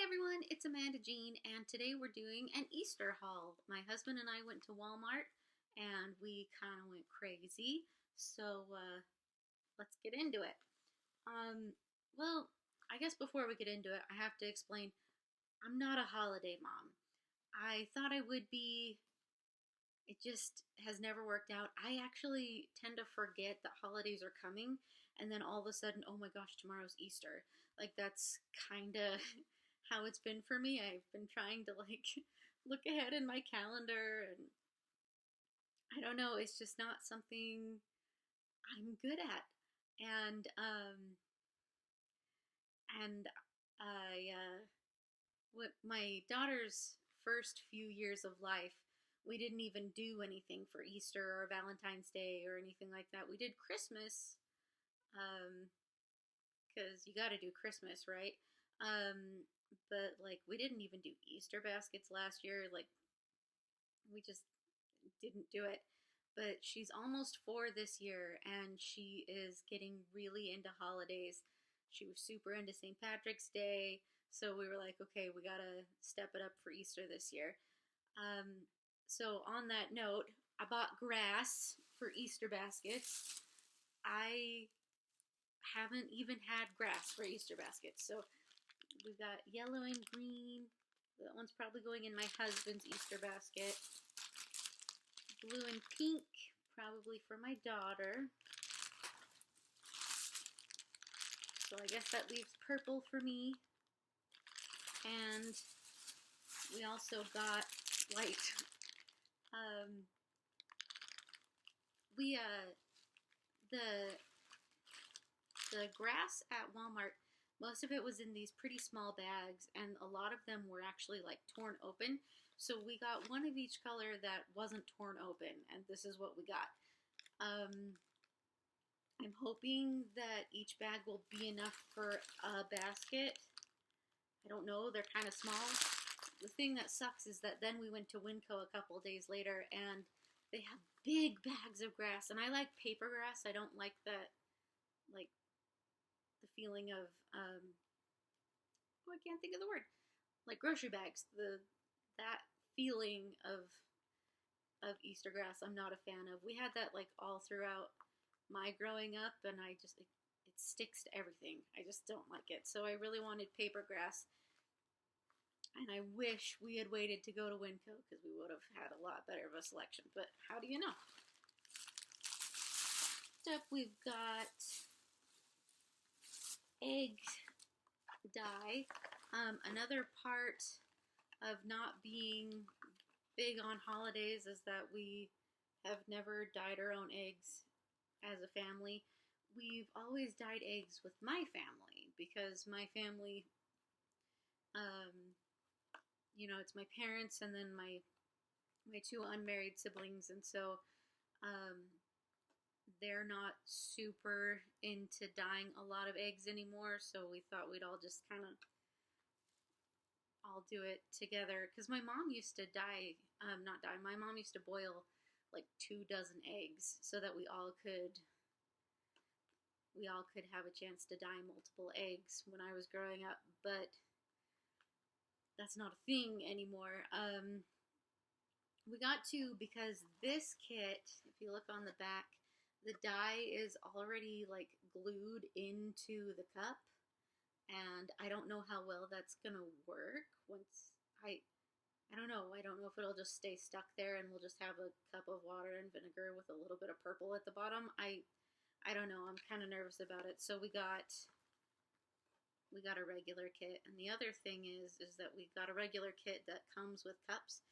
Everyone, it's Amanda Jean, and today we're doing an Easter haul. My husband and I went to Walmart and we kind of went crazy. So let's get into it. Um, well, I guess before we get into it, I have to explain I'm not a holiday mom. I thought I would be, it just has never worked out. I actually tend to forget that holidays are coming, and then all of a sudden, oh my gosh, tomorrow's Easter. Like, that's kind of how it's been for me. I've been trying to, like, look ahead in my calendar, and I don't know, it's just not something I'm good at. And, um, and with my daughter's first few years of life, we didn't even do anything for Easter or Valentine's Day or anything like that. We did Christmas, um, because you got to do Christmas, right? Um, but like we didn't even do Easter baskets last year. Like we just didn't do it. But she's almost 4 this year, and she is getting really into holidays. She was super into St. Patrick's Day, so we were like, okay, we gotta step it up for Easter this year. Um, so on that note, I bought grass for Easter baskets. I haven't even had grass for Easter baskets, so we've got yellow and green. That one's probably going in my husband's Easter basket. Blue and pink, probably for my daughter. So I guess that leaves purple for me. And we also got white. Um, we the grass at Walmart, most of it was in these pretty small bags, and a lot of them were actually like torn open. So we got one of each color that wasn't torn open, and this is what we got. I'm hoping that each bag will be enough for a basket. I don't know, they're kind of small. The thing that sucks is that then we went to Winco a couple days later and they have big bags of grass, and I like paper grass. I don't like that, like the feeling of oh, I can't think of the word, like grocery bags. That feeling of Easter grass I'm not a fan of. We had that like all throughout my growing up, and it sticks to everything. I just don't like it. So I really wanted paper grass, and I wish we had waited to go to Winco because we would have had a lot better of a selection. But how do you know? Next up, we've got egg dye. Another part of not being big on holidays is that we have never dyed our own eggs as a family. We've always dyed eggs with my family because my family, um, it's my parents and then my two unmarried siblings, and so um, they're not super into dyeing a lot of eggs anymore. So we thought we'd all just kind of all do it together because my mom used to not dye. My mom used to boil like 2 dozen eggs so that we all could have a chance to dye multiple eggs when I was growing up, but that's not a thing anymore. We got to, because this kit, if you look on the back, the dye is already like glued into the cup, and I don't know how well that's gonna work once I don't know. I don't know if it'll just stay stuck there and we'll just have a cup of water and vinegar with a little bit of purple at the bottom. I don't know. I'm kind of nervous about it. So we got a regular kit, and the other thing is that we got a regular kit that comes with cups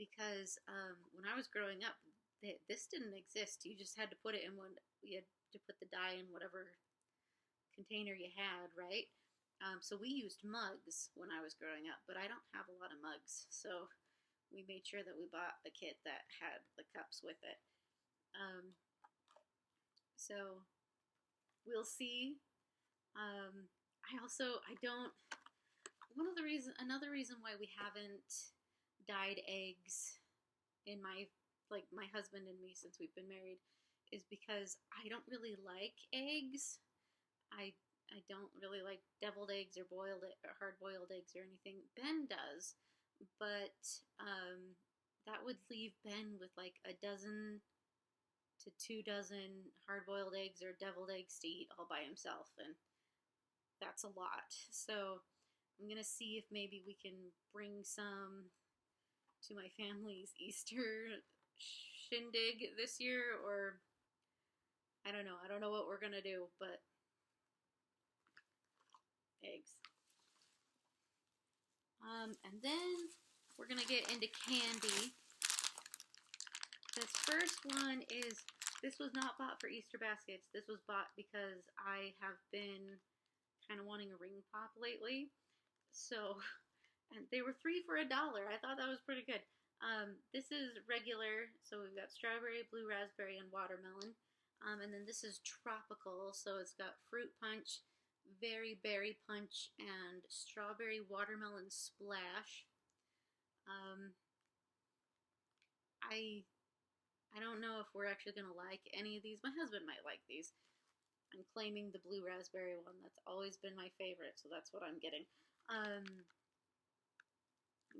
because when I was growing up, this didn't exist. You just had to put it in one. You had to put the dye in whatever container you had, right? So we used mugs when I was growing up, but I don't have a lot of mugs, so we made sure that we bought a kit that had the cups with it. So we'll see. I don't. Another reason why we haven't dyed eggs in my husband and me since we've been married is because I don't really like eggs. I I don't really like deviled eggs or hard boiled eggs or anything. Ben does, but that would leave Ben with like a dozen to 2 dozen hard boiled eggs or deviled eggs to eat all by himself, and that's a lot. So I'm gonna see if maybe we can bring some to my family's Easter shindig this year, or I don't know. I don't know what we're gonna do, but eggs. And then we're gonna get into candy. This first one is, this was not bought for Easter baskets. This was bought because I have been kind of wanting a ring pop lately. So, and they were 3 for $1. I thought that was pretty good. This is regular, so we've got strawberry, blue raspberry, and watermelon. And then this is tropical, so it's got fruit punch, very berry punch, and strawberry watermelon splash. I don't know if we're actually gonna like any of these. My husband might like these. I'm claiming the blue raspberry one. That's always been my favorite, so that's what I'm getting.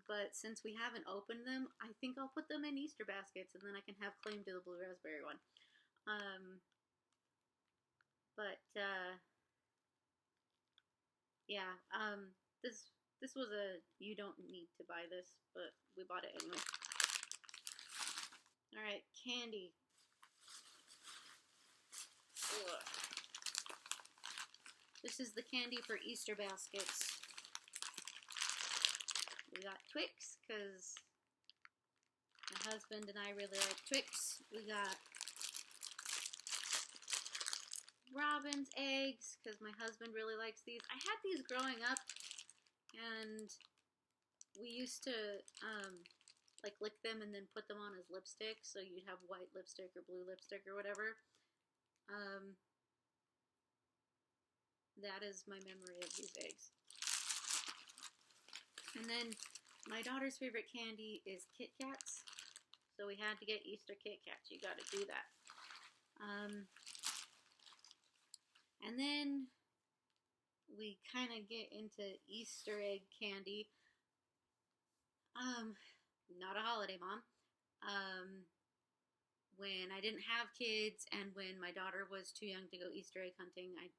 But since we haven't opened them, I think I'll put them in Easter baskets, and then I can have claim to the blue raspberry one. Yeah. This was a, you don't need to buy this, but we bought it anyway. All right, candy. Ugh. This is the candy for Easter baskets. We got Twix, because my husband and I really like Twix. We got Robin's eggs, because my husband really likes these. I had these growing up, and we used to like lick them and then put them on as lipstick, so you'd have white lipstick or blue lipstick or whatever. That is my memory of these eggs. And then my daughter's favorite candy is Kit Kats, so we had to get Easter Kit Kats. You got to do that. And then we kind of get into Easter egg candy. Not a holiday mom. When I didn't have kids and when my daughter was too young to go Easter egg hunting, I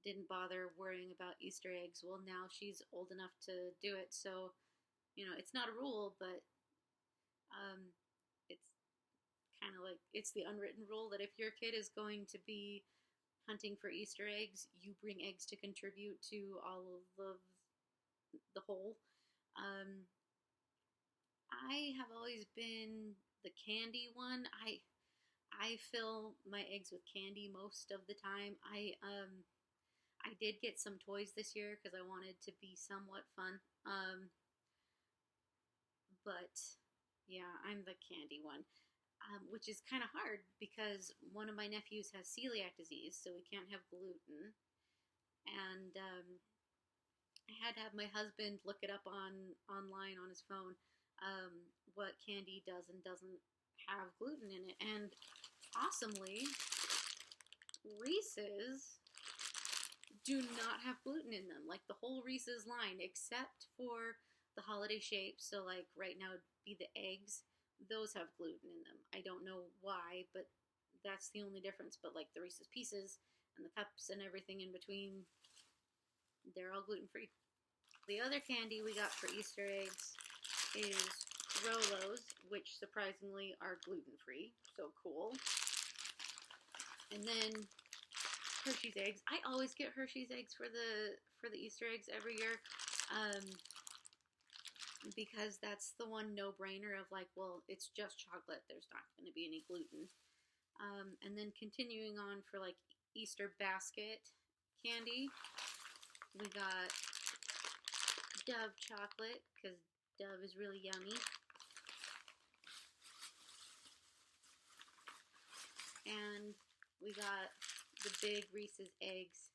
didn't bother worrying about Easter eggs. Well, now she's old enough to do it, so, you know, it's not a rule, but it's kind of like, it's the unwritten rule that if your kid is going to be hunting for Easter eggs, you bring eggs to contribute to all of the whole. I have always been the candy one. I fill my eggs with candy most of the time. I did get some toys this year because I wanted to be somewhat fun. But yeah, I'm the candy one, which is kind of hard because one of my nephews has celiac disease, so we can't have gluten. And I had to have my husband look it up online on his phone, what candy does and doesn't have gluten in it. And awesomely, Reese's do not have gluten in them. Like the whole Reese's line, except for the holiday shapes. So like right now it'd be the eggs. Those have gluten in them. I don't know why, but that's the only difference. But like the Reese's Pieces and the cups and everything in between, they're all gluten-free. The other candy we got for Easter eggs is Rolos, which surprisingly are gluten-free. So cool. And then Hershey's eggs. I always get Hershey's eggs for the Easter eggs every year, because that's the one no-brainer of like, well, it's just chocolate. There's not going to be any gluten. And then continuing on for like Easter basket candy, we got Dove chocolate, because Dove is really yummy. And we got the big Reese's eggs,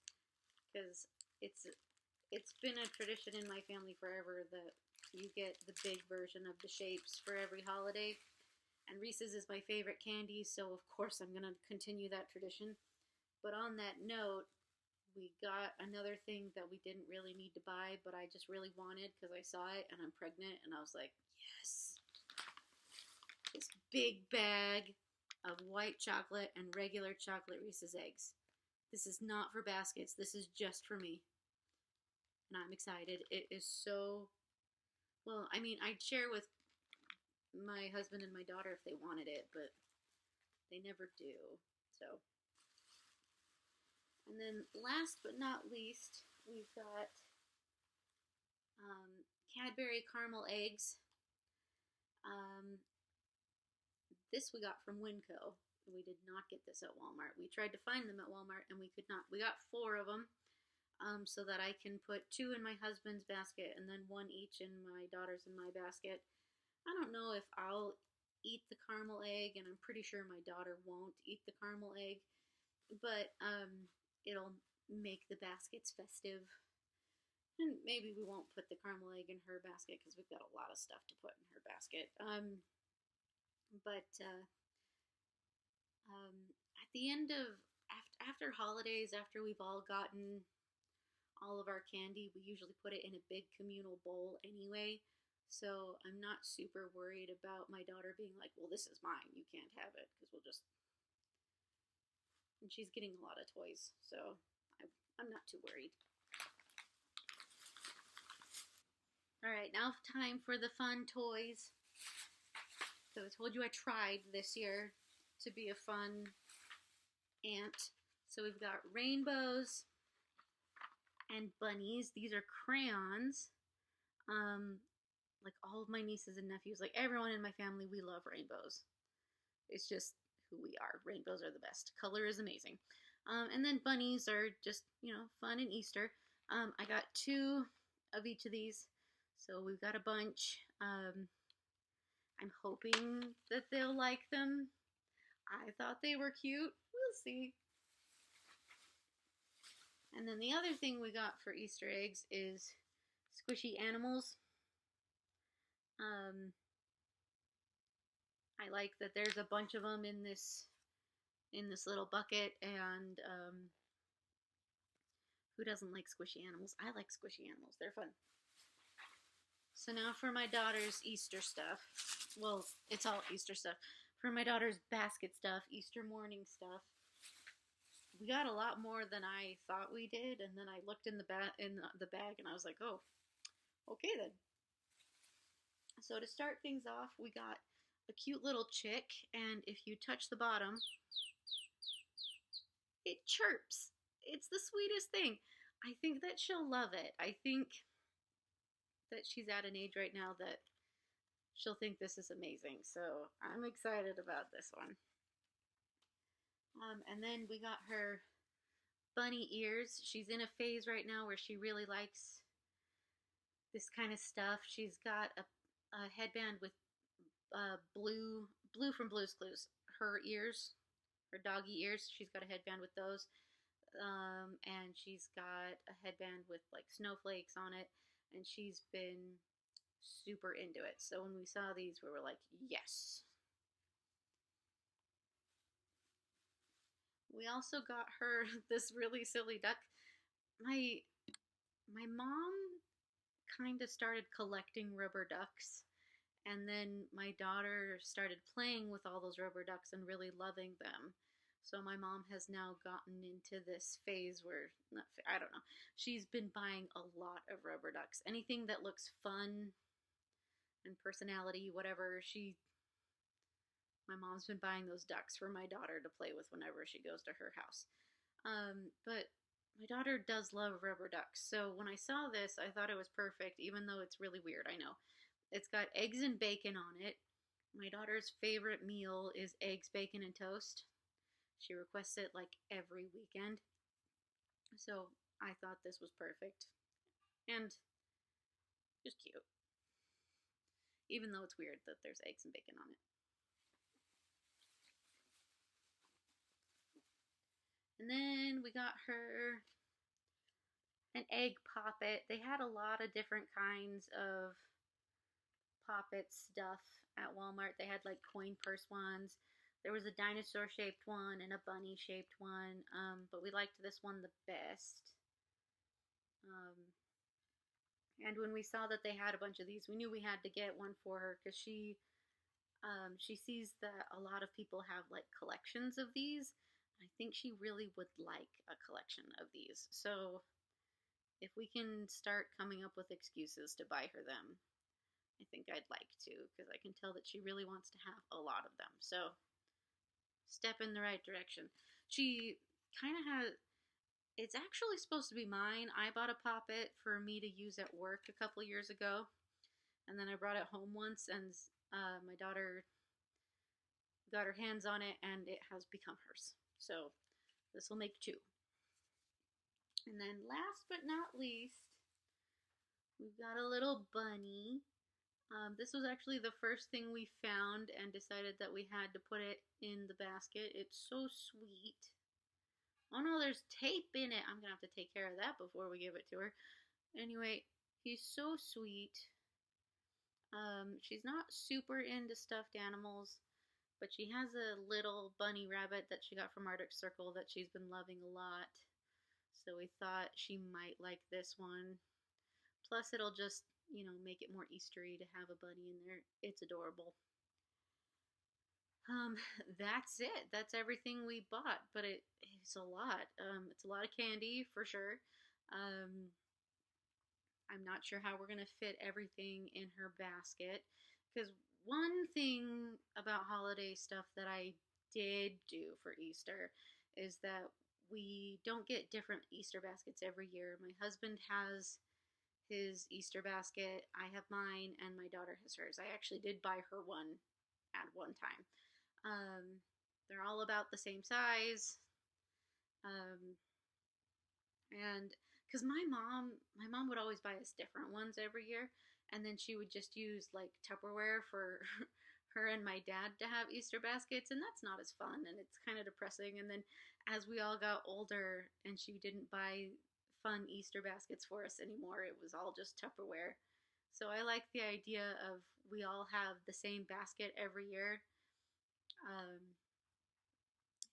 because it's been a tradition in my family forever that you get the big version of the shapes for every holiday. And Reese's is my favorite candy, so of course I'm going to continue that tradition. But on that note, We got another thing that we didn't really need to buy, but I just really wanted because I saw it and I'm pregnant, and I was like, yes. This big bag of white chocolate and regular chocolate Reese's eggs. This is not for baskets. This is just for me. And I'm excited. It is so, well, I mean, I'd share with my husband and my daughter if they wanted it, but they never do. So, and then last but not least, we've got Cadbury caramel eggs. This we got from Winco. We did not get this at Walmart. We tried to find them at Walmart and we could not. We got 4 of them so that I can put 2 in my husband's basket and then 1 each in my daughter's and my basket. I don't know if I'll eat the caramel egg, and I'm pretty sure my daughter won't eat the caramel egg, but it'll make the baskets festive. And maybe we won't put the caramel egg in her basket because we've got a lot of stuff to put in her basket. But at the end of after holidays, after we've all gotten all of our candy, we usually put it in a big communal bowl anyway. So I'm not super worried about my daughter being like, well, this is mine, you can't have it, because we'll just, and she's getting a lot of toys, so I'm not too worried. All right, now time for the fun toys. So I told you I tried this year to be a fun aunt. So we've got rainbows and bunnies. These are crayons. Like all of my nieces and nephews, like everyone in my family, we love rainbows. It's just who we are. Rainbows are the best. Color is amazing. And then bunnies are just, fun and Easter. I got 2 of each of these. So we've got a bunch. I'm hoping that they'll like them. I thought they were cute. We'll see. And then the other thing we got for Easter eggs is squishy animals. I like that there's a bunch of them in this little bucket, and who doesn't like squishy animals? I like squishy animals. They're fun. So now for my daughter's Easter stuff. Well, it's all Easter stuff. For my daughter's basket stuff, Easter morning stuff, we got a lot more than I thought we did, and then I looked in the bag and I was like, oh, okay then. So to start things off, we got a cute little chick, and if you touch the bottom, it chirps. It's the sweetest thing. I think that she'll love it. I think that she's at an age right now that she'll think this is amazing. So I'm excited about this one. And then we got her bunny ears. She's in a phase right now where she really likes this kind of stuff. She's got a headband with blue from Blue's Clues. Her ears, her doggy ears, she's got a headband with those. And she's got a headband with like snowflakes on it. And she's been super into it. So when we saw these, we were like, yes. We also got her this really silly duck. My mom kind of started collecting rubber ducks, and then my daughter started playing with all those rubber ducks and really loving them. So my mom has now gotten into this phase where, I don't know, she's been buying a lot of rubber ducks. Anything that looks fun and personality, whatever, my mom's been buying those ducks for my daughter to play with whenever she goes to her house. But my daughter does love rubber ducks. So when I saw this, I thought it was perfect, even though it's really weird, I know. It's got eggs and bacon on it. My daughter's favorite meal is eggs, bacon, and toast. She requests it like every weekend. So I thought this was perfect. And just cute. Even though it's weird that there's eggs and bacon on it. And then we got her an egg poppet. They had a lot of different kinds of poppet stuff at Walmart. They had like coin purse ones. There was a dinosaur shaped one and a bunny shaped one, but we liked this one the best. Um, and when we saw that they had a bunch of these, we knew we had to get one for her because she sees that a lot of people have like collections of these. I think she really would like a collection of these. So if we can start coming up with excuses to buy her them, I think I'd like to, because I can tell that she really wants to have a lot of them. So step in the right direction. She kind of has. It's actually supposed to be mine. I bought a Poppet for me to use at work a couple years ago, and then I brought it home once, and my daughter got her hands on it, and it has become hers. So this will make two. And then last but not least, we've got a little bunny. This was actually the first thing we found and decided that we had to put it in the basket. It's so sweet. Oh no, there's tape in it. I'm gonna have to take care of that before we give it to her. Anyway, he's so sweet. She's not super into stuffed animals, but she has a little bunny rabbit that she got from Arctic Circle that she's been loving a lot. So we thought she might like this one. Plus, it'll just, make it more Eastery to have a bunny in there. It's adorable. That's it. That's everything we bought, but it's a lot. It's a lot of candy for sure. Um, I'm not sure how we're gonna fit everything in her basket, because one thing about holiday stuff that I did do for Easter is that we don't get different Easter baskets every year. My husband has his Easter basket, I have mine, and my daughter has hers. I actually did buy her one at one time. They're all about the same size. And because my mom would always buy us different ones every year, and then she would just use like Tupperware for her and my dad to have Easter baskets, and that's not as fun, and it's kind of depressing. And then as we all got older and she didn't buy fun Easter baskets for us anymore, it was all just Tupperware. So I like the idea of we all have the same basket every year.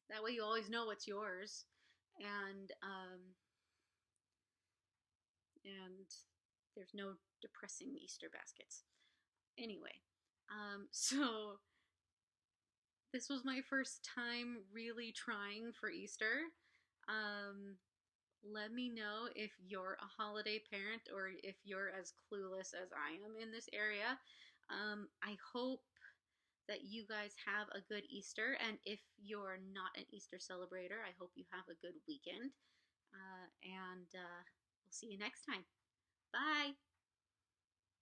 That way you always know what's yours, and and there's no depressing Easter baskets. Anyway, so this was my first time really trying for Easter. Let me know if you're a holiday parent or if you're as clueless as I am in this area. I hope that you guys have a good Easter, and if you're not an Easter celebrator, I hope you have a good weekend. And we'll see you next time. Bye.